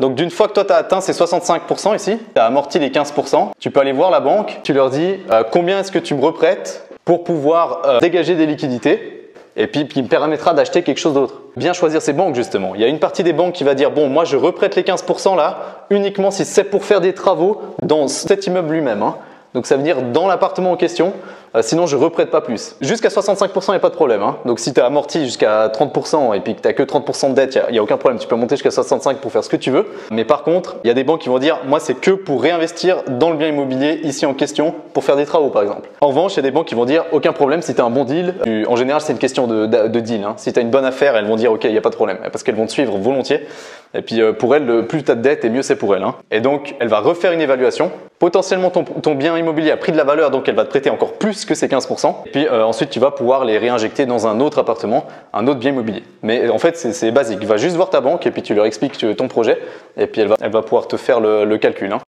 Donc d'une fois que toi tu as atteint ces 65% ici, tu as amorti les 15%, tu peux aller voir la banque, tu leur dis combien est-ce que tu me reprêtes pour pouvoir dégager des liquidités et puis qui me permettra d'acheter quelque chose d'autre. Bien choisir ses banques justement. Il y a une partie des banques qui va dire bon moi je reprête les 15% là uniquement si c'est pour faire des travaux dans cet immeuble lui-même. Hein. Donc ça veut dire dans l'appartement en question, sinon je ne reprête pas plus. Jusqu'à 65% il n'y a pas de problème. Hein. Donc si tu as amorti jusqu'à 30% et puis que tu n'as que 30% de dette, il n'y a aucun problème. Tu peux monter jusqu'à 65% pour faire ce que tu veux. Mais par contre, il y a des banques qui vont dire moi c'est que pour réinvestir dans le bien immobilier ici en question pour faire des travaux par exemple. En revanche, il y a des banques qui vont dire aucun problème si tu as un bon deal. En général c'est une question de deal. Hein. Si tu as une bonne affaire, elles vont dire ok il n'y a pas de problème parce qu'elles vont te suivre volontiers. Et puis pour elles, plus tu as de dette et mieux c'est pour elles. Hein. Et donc elle va refaire une évaluation. Potentiellement ton bien immobilier a pris de la valeur donc elle va te prêter encore plus que ces 15%. Et puis ensuite tu vas pouvoir les réinjecter dans un autre appartement, un autre bien immobilier. Mais en fait c'est basique. Va juste voir ta banque et puis tu leur expliques ton projet et puis elle va pouvoir te faire le calcul. Hein.